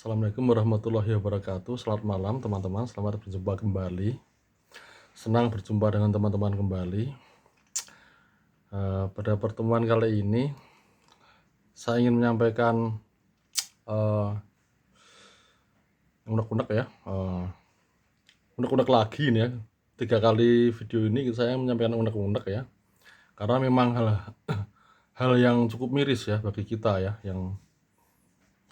Assalamualaikum warahmatullahi wabarakatuh. Selamat malam teman-teman, selamat berjumpa kembali. Senang berjumpa dengan teman-teman kembali. Pada pertemuan kali ini saya ingin menyampaikan unek-unek ya, unek-unek lagi nih ya. 3 kali video ini saya menyampaikan unek-unek ya, karena memang hal yang cukup miris ya bagi kita ya, yang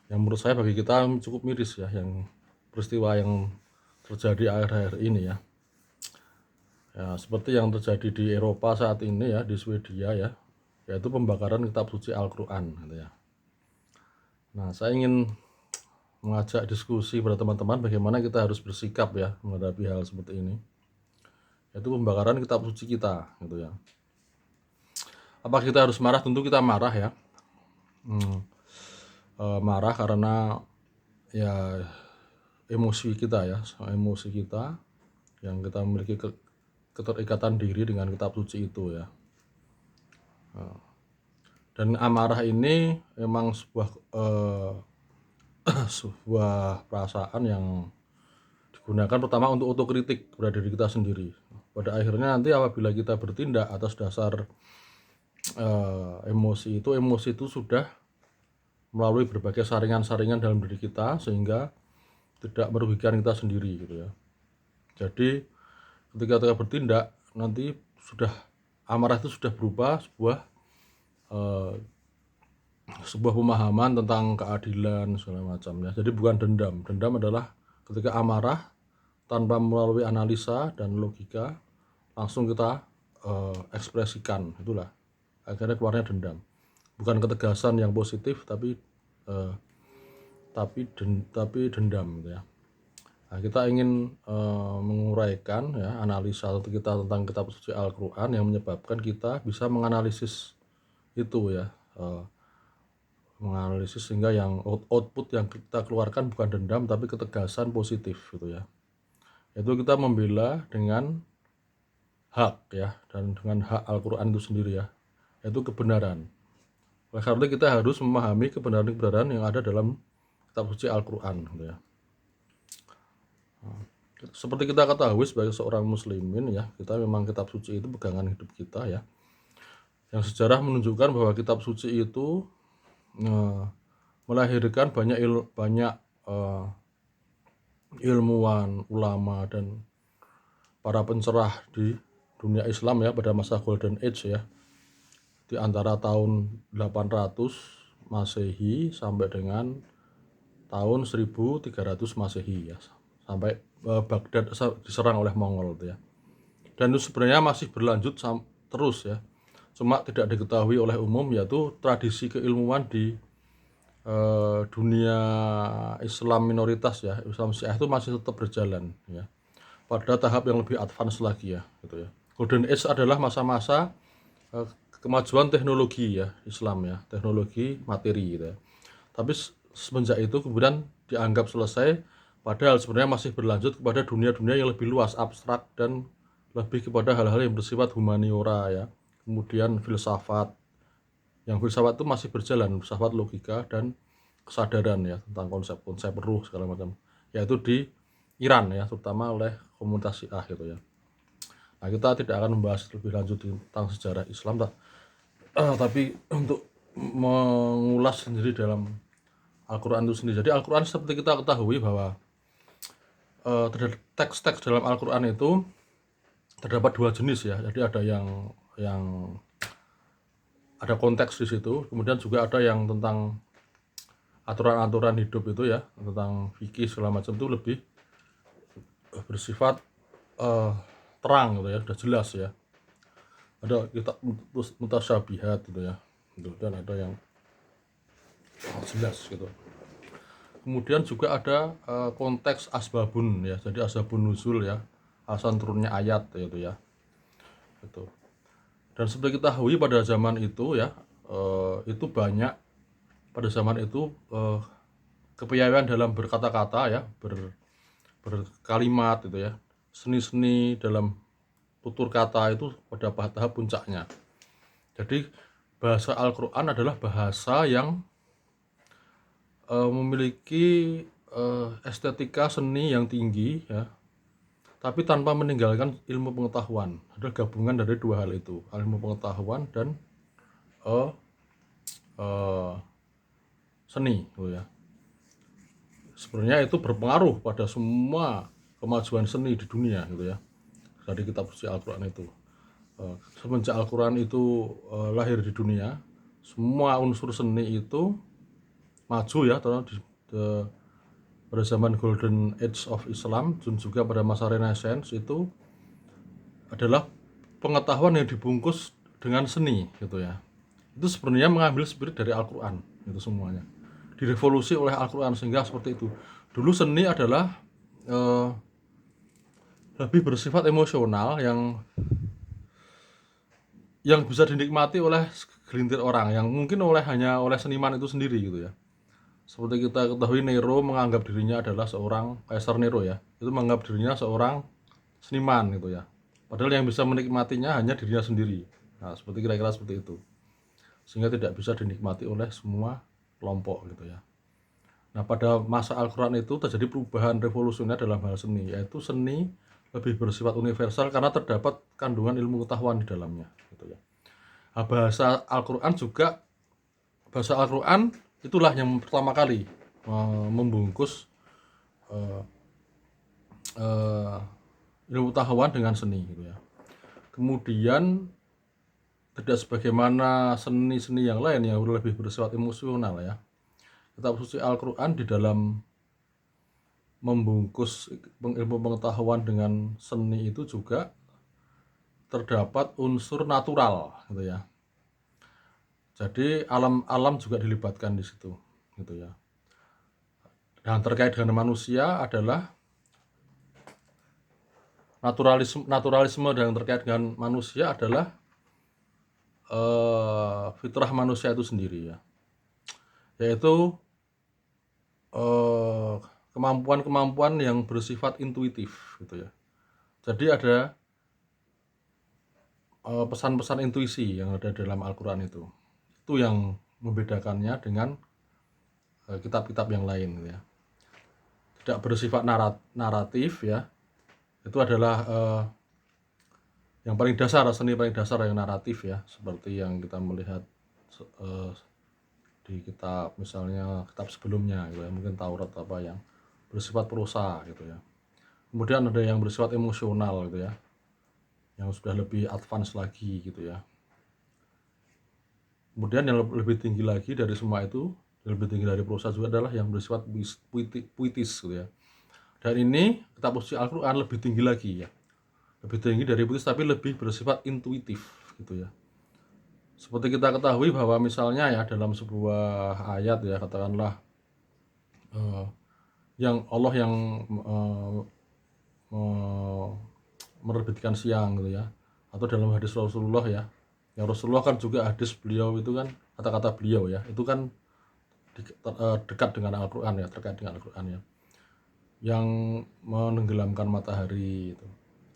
menurut saya bagi kita cukup miris ya, yang peristiwa yang terjadi akhir-akhir ini ya. Ya, seperti yang terjadi di Eropa saat ini ya, di Swedia ya, yaitu pembakaran kitab suci Al-Quran gitu ya. Nah, saya ingin mengajak diskusi pada teman-teman bagaimana kita harus bersikap ya menghadapi hal seperti ini, yaitu pembakaran kitab suci kita gitu ya. Apa kita harus marah? Tentu kita marah ya. Marah karena ya emosi kita ya, emosi kita yang kita memiliki keterikatan diri dengan kitab suci itu ya. Dan amarah ini memang sebuah perasaan yang digunakan pertama untuk otokritik kepada diri kita sendiri. Pada akhirnya nanti apabila kita bertindak atas dasar emosi itu sudah melalui berbagai saringan-saringan dalam diri kita sehingga tidak merugikan kita sendiri gitu ya. Jadi ketika kita bertindak nanti amarah itu sudah berubah sebuah pemahaman tentang keadilan segala macamnya. Jadi bukan dendam. Dendam adalah ketika amarah tanpa melalui analisa dan logika langsung kita ekspresikan, itulah akhirnya keluarnya dendam. Bukan ketegasan yang positif tapi dendam gitu ya. Nah, kita ingin menguraikan ya analisa kita tentang kitab suci Al-Quran yang menyebabkan kita bisa menganalisis itu ya, menganalisis sehingga yang output yang kita keluarkan bukan dendam tapi ketegasan positif gitu ya. Itu kita membela dengan hak ya, dan dengan hak Al-Quran itu sendiri ya, yaitu kebenaran. Oleh karena itu kita harus memahami kebenaran-kebenaran yang ada dalam kitab suci Al-Quran gitu ya. Seperti kita ketahui sebagai seorang muslimin ya, kita memang kitab suci itu pegangan hidup kita ya, yang sejarah menunjukkan bahwa kitab suci itu melahirkan banyak ilmuwan, ulama dan para pencerah di dunia Islam ya pada masa Golden Age ya, di antara tahun 800 Masehi sampai dengan tahun 1300 Masehi ya, sampai Baghdad diserang oleh Mongol itu ya. Dan itu sebenarnya masih berlanjut terus ya, cuma tidak diketahui oleh umum, yaitu tradisi keilmuan di dunia Islam minoritas ya, Islam Syiah itu masih tetap berjalan ya, pada tahap yang lebih advance lagi ya gitu ya. Golden Age adalah masa-masa kemajuan teknologi ya Islam ya, teknologi materi gitu ya. Tapi semenjak itu kemudian dianggap selesai, padahal sebenarnya masih berlanjut kepada dunia-dunia yang lebih luas, abstrak, dan lebih kepada hal-hal yang bersifat humaniora ya. Kemudian filsafat, yang filsafat itu masih berjalan, filsafat logika dan kesadaran ya, tentang konsep-konsep ruh segala macam, yaitu di Iran ya, terutama oleh komunitas Syiah gitu ya. Nah, kita tidak akan membahas lebih lanjut tentang sejarah Islam tapi untuk mengulas sendiri dalam Al-Quran itu sendiri. Jadi Al-Quran seperti kita ketahui bahwa teks-teks dalam Al-Quran itu terdapat 2 jenis ya. Jadi ada yang ada konteks di situ, kemudian juga ada yang tentang aturan-aturan hidup itu ya, tentang fikih segala macam, itu lebih bersifat terang gitu ya, sudah jelas ya. Ada kitab mutasyabihat gitu ya, dan ada yang jelas gitu. Kemudian juga ada konteks asbabun ya, jadi asbabun nuzul ya, alasan turunnya ayat gitu ya. Gitu. Dan seperti kita ketahui pada zaman itu ya, itu banyak pada zaman itu kepiawaian dalam berkata-kata ya, berkalimat gitu ya, seni-seni dalam tutur kata itu pada tahap puncaknya. Jadi bahasa Al-Quran adalah bahasa yang memiliki estetika seni yang tinggi ya, tapi tanpa meninggalkan ilmu pengetahuan. Adalah gabungan dari dua hal itu, ilmu pengetahuan dan eh, eh, seni gitu ya. Sebenarnya itu berpengaruh pada semua kemajuan seni di dunia gitu ya, dari kitab suci Al-Quran itu. Semenjak Al-Quran itu lahir di dunia, semua unsur seni itu maju ya, pada zaman Golden Age of Islam dan juga pada masa Renaissance itu adalah pengetahuan yang dibungkus dengan seni gitu ya. Itu sebenarnya mengambil spirit dari Al-Quran itu semuanya, direvolusi oleh Al-Quran sehingga seperti itu. Dulu seni adalah lebih bersifat emosional yang bisa dinikmati oleh segelintir orang, yang mungkin hanya oleh seniman itu sendiri gitu ya. Seperti kita ketahui, Nero menganggap dirinya adalah seorang Kaisar Nero ya, itu menganggap dirinya seorang seniman gitu ya, padahal yang bisa menikmatinya hanya dirinya sendiri. Nah, seperti kira-kira seperti itu, sehingga tidak bisa dinikmati oleh semua kelompok gitu ya. Nah, pada masa Al-Quran itu terjadi perubahan revolusioner dalam hal seni, yaitu seni lebih bersifat universal karena terdapat kandungan ilmu pengetahuan di dalamnya gitu ya. Nah, bahasa Al-Quran itulah yang pertama kali membungkus eh, eh, ilmu pengetahuan dengan seni gitu ya. Kemudian tidak sebagaimana seni-seni yang lain yang lebih bersifat emosional ya, kitab suci Al-Quran di dalam membungkus ilmu pengetahuan dengan seni itu juga terdapat unsur natural gitu ya. Jadi alam juga dilibatkan di situ gitu ya. Dan terkait dengan manusia adalah naturalisme dan terkait dengan manusia adalah fitrah manusia itu sendiri ya, yaitu kemampuan-kemampuan yang bersifat intuitif gitu ya. Jadi ada pesan-pesan intuisi yang ada dalam Al-Quran itu yang membedakannya dengan kitab-kitab yang lain gitu ya. Tidak bersifat naratif ya, itu adalah yang paling dasar, seni paling dasar yang naratif ya, seperti yang kita melihat di kitab, misalnya kitab sebelumnya gitu ya, mungkin Taurat apa yang bersifat prosa gitu ya. Kemudian ada yang bersifat emosional gitu ya, yang sudah lebih advance lagi gitu ya. Kemudian yang lebih tinggi lagi dari semua itu, lebih tinggi dari prosa juga adalah yang bersifat puitis gitu ya. Dan ini kitab suci Al-Quran lebih tinggi lagi ya, lebih tinggi dari puitis tapi lebih bersifat intuitif gitu ya. Seperti kita ketahui bahwa misalnya ya dalam sebuah ayat ya, katakanlah yang Allah yang menerbitkan siang gitu ya, atau dalam hadis Rasulullah ya, yang Rasulullah kan juga hadis beliau itu kan, kata-kata beliau ya, itu kan dekat dengan Al-Quran ya, terkait dengan Al-Quran ya, yang menenggelamkan matahari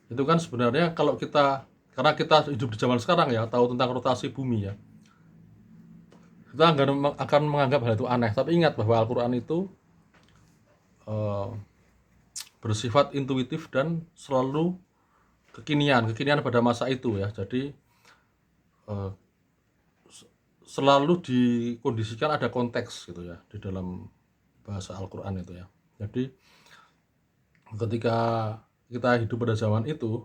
itu kan sebenarnya kalau kita, karena kita hidup di zaman sekarang ya, tahu tentang rotasi bumi ya, kita akan menganggap hal itu aneh. Tapi ingat bahwa Al-Quran itu bersifat intuitif dan selalu kekinian pada masa itu ya. Jadi selalu dikondisikan ada konteks gitu ya di dalam bahasa Al-Quran itu ya. Jadi ketika kita hidup pada zaman itu,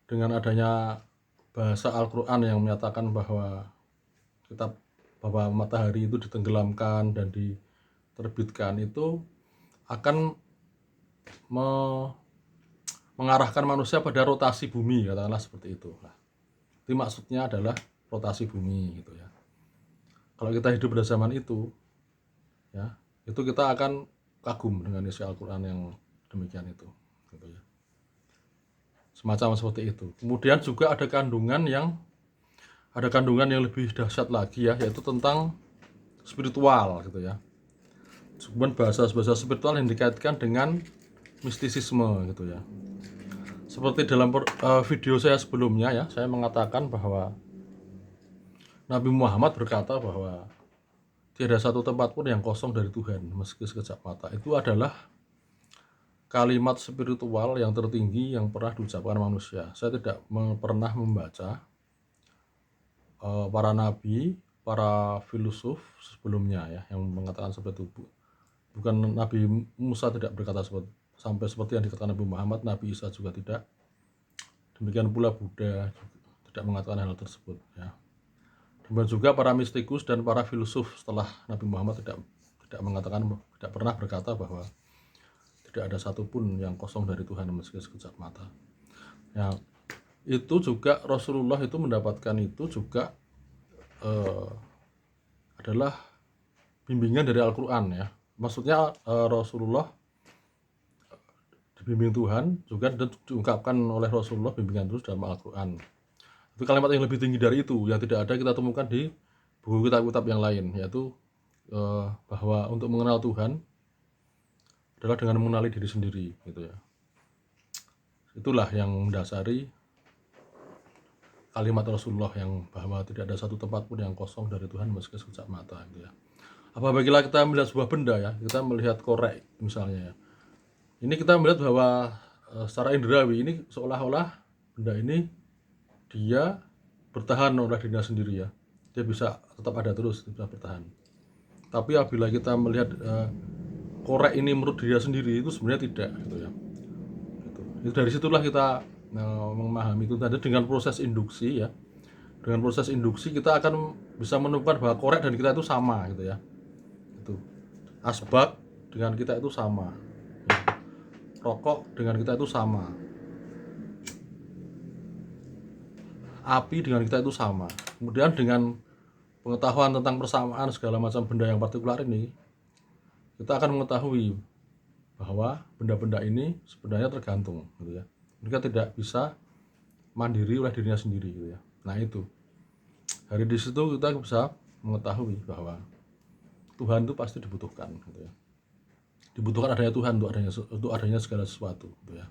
dengan adanya bahasa Al-Quran yang menyatakan bahwa matahari itu ditenggelamkan dan diterbitkan, itu akan mengarahkan manusia pada rotasi bumi, katakanlah seperti itu. Nah, itu maksudnya adalah rotasi bumi gitu ya. Kalau kita hidup pada zaman itu ya, itu kita akan kagum dengan isi Al-Quran yang demikian itu gitu ya. Semacam seperti itu. Kemudian juga ada kandungan yang lebih dahsyat lagi ya, yaitu tentang spiritual gitu ya. Kemudian bahasa spiritual yang dikaitkan dengan mistisisme gitu ya. Seperti dalam video saya sebelumnya ya, saya mengatakan bahwa Nabi Muhammad berkata bahwa tiada satu tempat pun yang kosong dari Tuhan meski sekejap mata. Itu adalah kalimat spiritual yang tertinggi yang pernah diucapkan manusia. Saya tidak pernah membaca para nabi, para filosof sebelumnya ya yang mengatakan seperti itu. Bukan Nabi Musa tidak berkata sampai seperti yang dikatakan Nabi Muhammad, Nabi Isa juga tidak. Demikian pula Buddha tidak mengatakan hal tersebut ya. Dan juga para mistikus dan para filosof setelah Nabi Muhammad tidak mengatakan, tidak pernah berkata bahwa tidak ada satupun yang kosong dari Tuhan meski sekejap mata. Ya, itu juga Rasulullah itu mendapatkan itu juga adalah bimbingan dari Al-Quran ya. Maksudnya Rasulullah dibimbing Tuhan juga dan diungkapkan oleh Rasulullah bimbingan terus dalam Al-Quran. Itu kalimat yang lebih tinggi dari itu yang tidak ada kita temukan di buku kitab-kitab yang lain, yaitu bahwa untuk mengenal Tuhan adalah dengan mengenali diri sendiri gitu ya. Itulah yang mendasari kalimat Rasulullah yang bahwa tidak ada satu tempat pun yang kosong dari Tuhan meski sekejap mata gitu ya. Apabila kita melihat sebuah benda ya, kita melihat korek misalnya ya. Ini kita melihat bahwa secara indrawi ini seolah-olah benda ini dia bertahan oleh dirinya sendiri ya, dia bisa tetap ada terus, bisa bertahan. Tapi apabila kita melihat korek ini menurut dirinya sendiri, itu sebenarnya tidak gitu ya. Itu dari situlah kita memahami itu tadi dengan proses induksi ya. Dengan proses induksi kita akan bisa menemukan bahwa korek dan kita itu sama gitu ya. Itu asbak dengan kita itu sama, rokok dengan kita itu sama, api dengan kita itu sama. Kemudian dengan pengetahuan tentang persamaan segala macam benda yang partikular ini, kita akan mengetahui bahwa benda-benda ini sebenarnya tergantung gitu ya. Mereka tidak bisa mandiri oleh dirinya sendiri gitu ya. Nah itu dari di situ kita bisa mengetahui bahwa Tuhan itu pasti dibutuhkan gitu ya. Dibutuhkan adanya Tuhan untuk adanya segala sesuatu gitu ya.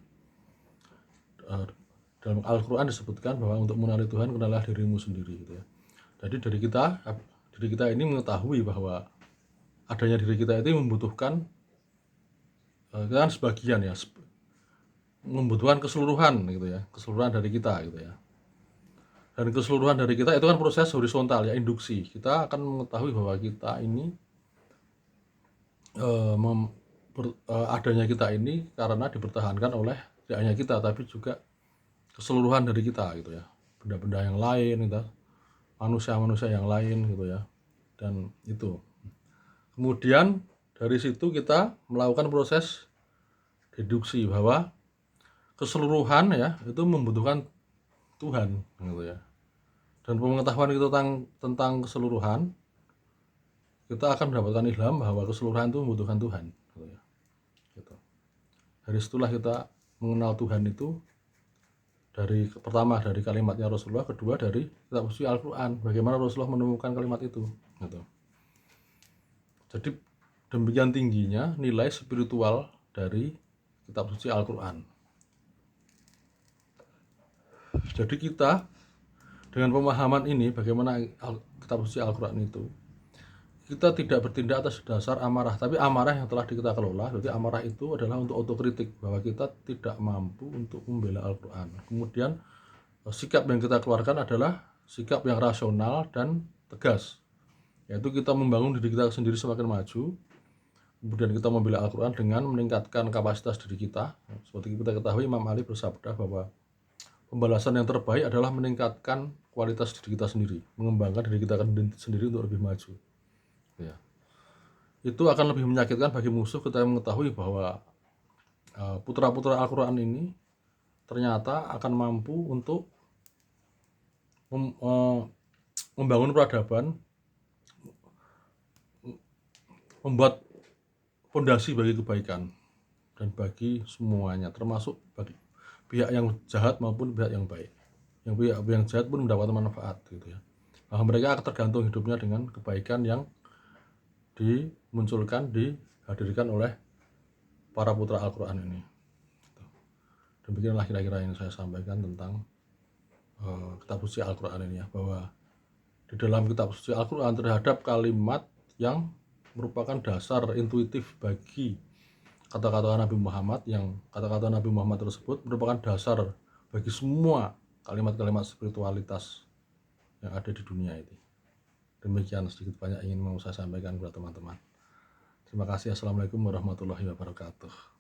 Dalam Al-Quran disebutkan bahwa untuk mengenali Tuhan kenalah dirimu sendiri gitu ya. Jadi diri kita ini mengetahui bahwa adanya diri kita itu membutuhkan kan sebagian ya, membutuhkan keseluruhan gitu ya, keseluruhan dari kita gitu ya. Dan keseluruhan dari kita itu kan proses horizontal ya, induksi. Kita akan mengetahui bahwa kita ini adanya kita ini karena dipertahankan oleh tidak hanya kita tapi juga keseluruhan dari kita gitu ya, benda-benda yang lain gitu, manusia-manusia yang lain gitu ya. Dan itu kemudian dari situ kita melakukan proses deduksi bahwa keseluruhan ya itu membutuhkan Tuhan gitu ya. Dan pengetahuan kita tentang keseluruhan, kita akan mendapatkan ilham bahwa keseluruhan itu membutuhkan Tuhan gitu ya. Gitu. Dari situlah kita mengenal Tuhan itu, dari pertama dari kalimatnya Rasulullah, kedua dari kitab suci Al-Quran, bagaimana Rasulullah menemukan kalimat itu gitu. Jadi demikian tingginya nilai spiritual dari kitab suci Al-Quran. Jadi kita dengan pemahaman ini bagaimana kitab suci Al-Quran itu, kita tidak bertindak atas dasar amarah, tapi amarah yang telah kita kelola. Jadi amarah itu adalah untuk otokritik bahwa kita tidak mampu untuk membela Al-Quran. Kemudian sikap yang kita keluarkan adalah sikap yang rasional dan tegas, yaitu kita membangun diri kita sendiri semakin maju. Kemudian kita membela Al-Quran dengan meningkatkan kapasitas diri kita. Seperti kita ketahui, Imam Ali bersabda bahwa pembalasan yang terbaik adalah meningkatkan kualitas diri kita sendiri, mengembangkan diri kita sendiri untuk lebih maju ya. Itu akan lebih menyakitkan bagi musuh ketika mengetahui bahwa putra-putra Al-Quran ini ternyata akan mampu untuk membangun peradaban, membuat fondasi bagi kebaikan dan bagi semuanya, termasuk bagi pihak yang jahat maupun pihak yang baik. Yang pihak yang jahat pun mendapatkan manfaat gitu ya. Bahwa mereka akan tergantung hidupnya dengan kebaikan yang dimunculkan, dihadirkan oleh para putra Al-Quran ini. Demikianlah kira-kira yang saya sampaikan tentang kitab suci Al-Quran ini ya, bahwa di dalam kitab suci Al-Quran terhadap kalimat yang merupakan dasar intuitif bagi kata-kata Nabi Muhammad, yang kata-kata Nabi Muhammad tersebut merupakan dasar bagi semua kalimat-kalimat spiritualitas yang ada di dunia ini. Demikian sedikit banyak ingin mau saya sampaikan kepada teman-teman. Terima kasih. Assalamualaikum warahmatullahi wabarakatuh.